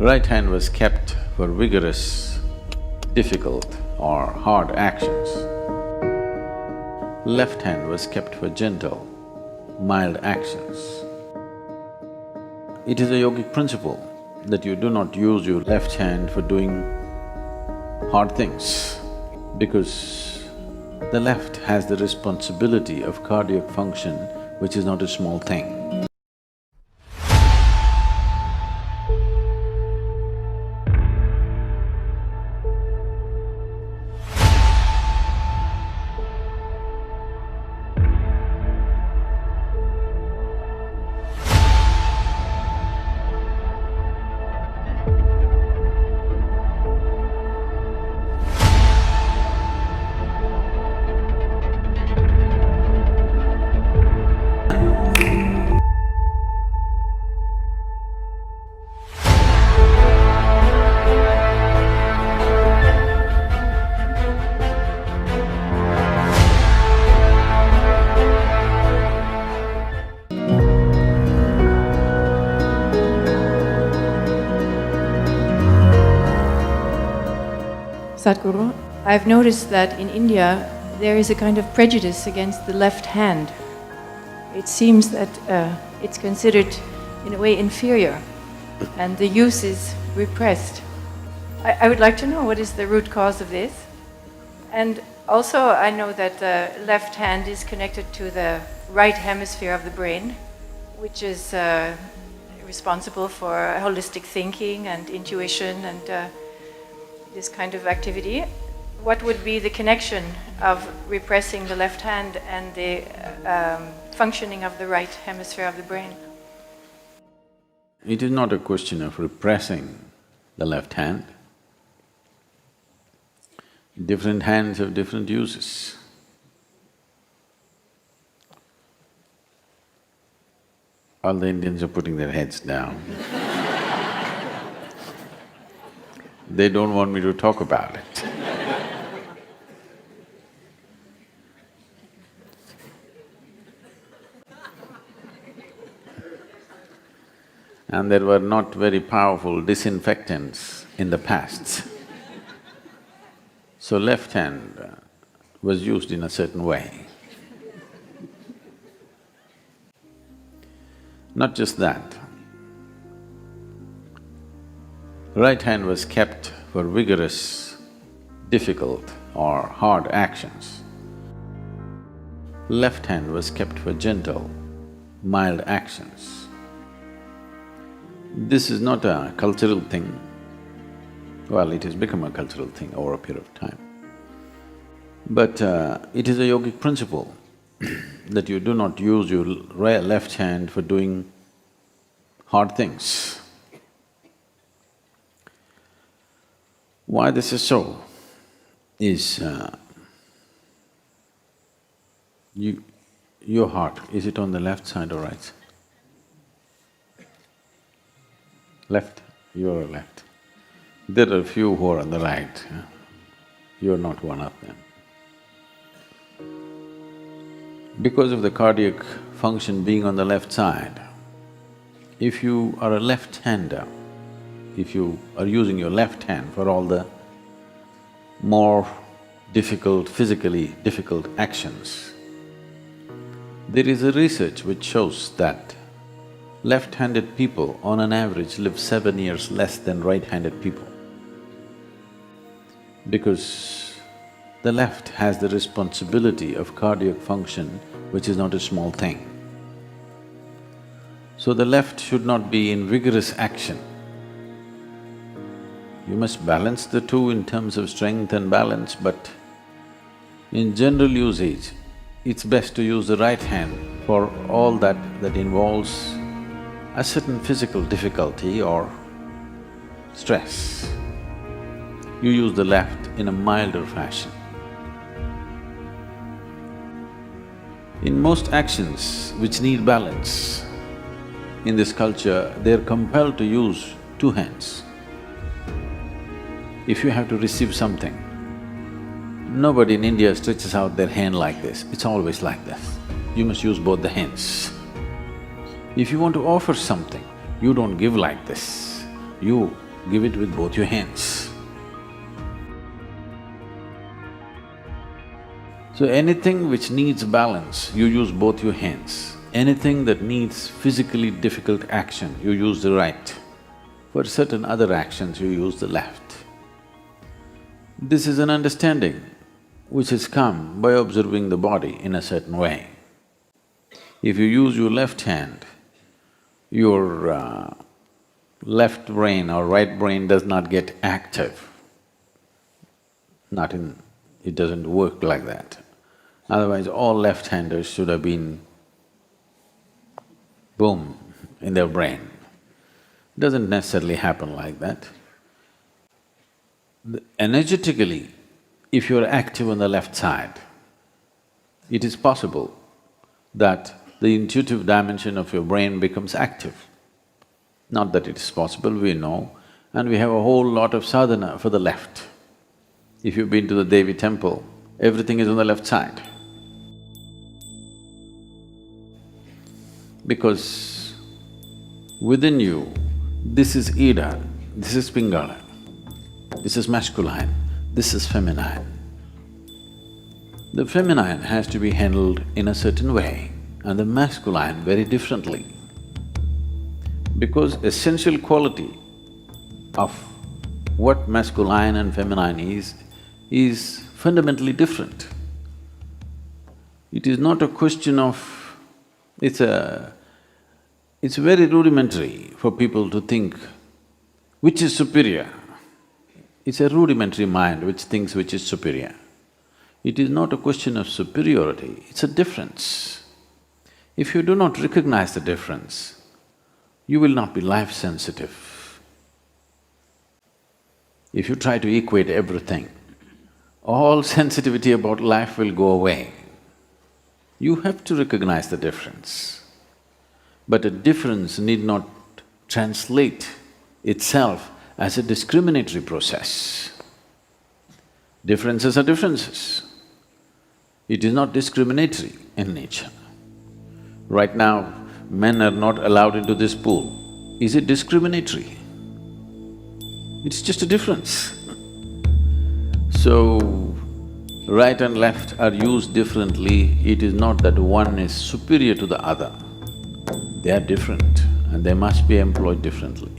Right hand was kept for vigorous, difficult or hard actions. Left hand was kept for gentle, mild actions. It is a yogic principle that you do not use your left hand for doing hard things, because the left has the responsibility of cardiac function, which is not a small thing. Sadhguru, I've noticed that in India there is a kind of prejudice against the left hand. It seems that it's considered in a way inferior and the use is repressed. I would like to know what is the root cause of this. And also I know that the left hand is connected to the right hemisphere of the brain, which is responsible for holistic thinking and intuition and this kind of activity. What would be the connection of repressing the left hand and the functioning of the right hemisphere of the brain? It is not a question of repressing the left hand. Different hands have different uses. All the Indians are putting their heads down. They don't want me to talk about it. And there were not very powerful disinfectants in the past. So left hand was used in a certain way. Not just that, right hand was kept for vigorous, difficult or hard actions. Left hand was kept for gentle, mild actions. This is not a cultural thing. Well, it has become a cultural thing over a period of time. But it is a yogic principle that you do not use your left hand for doing hard things. Why this is so is your heart, is it on the left side or right? Left, you're left. There are few who are on the right, you're not one of them. Because of the cardiac function being on the left side, if you are a left-hander, if you are using your left hand for all the more difficult, physically difficult actions, there is a research which shows that left-handed people on an average live 7 years less than right-handed people, because the left has the responsibility of cardiac function, which is not a small thing. So the left should not be in vigorous action. You must balance the two in terms of strength and balance, but in general usage, it's best to use the right hand for all that involves a certain physical difficulty or stress. You use the left in a milder fashion. In most actions which need balance, in this culture, they're compelled to use two hands. If you have to receive something, nobody in India stretches out their hand like this, it's always like this. You must use both the hands. If you want to offer something, you don't give like this. You give it with both your hands. So anything which needs balance, you use both your hands. Anything that needs physically difficult action, you use the right. For certain other actions, you use the left. This is an understanding which has come by observing the body in a certain way. If you use your left hand, your left brain or right brain does not get active. It doesn't work like that. Otherwise, all left-handers should have been boom in their brain. Doesn't necessarily happen like that. Energetically, if you're active on the left side, it is possible that the intuitive dimension of your brain becomes active. Not that it is possible, we know, and we have a whole lot of sadhana for the left. If you've been to the Devi temple, everything is on the left side. Because within you, this is Ida, this is Pingala, this is masculine, this is feminine. The feminine has to be handled in a certain way and the masculine very differently. Because essential quality of what masculine and feminine is fundamentally different. It is not a question of… it's very rudimentary for people to think which is superior. It's a rudimentary mind which thinks which is superior. It is not a question of superiority, it's a difference. If you do not recognize the difference, you will not be life-sensitive. If you try to equate everything, all sensitivity about life will go away. You have to recognize the difference. But a difference need not translate itself as a discriminatory process. Differences are differences. It is not discriminatory in nature. Right now, men are not allowed into this pool. Is it discriminatory? It's just a difference. So, right and left are used differently, it is not that one is superior to the other. They are different and they must be employed differently.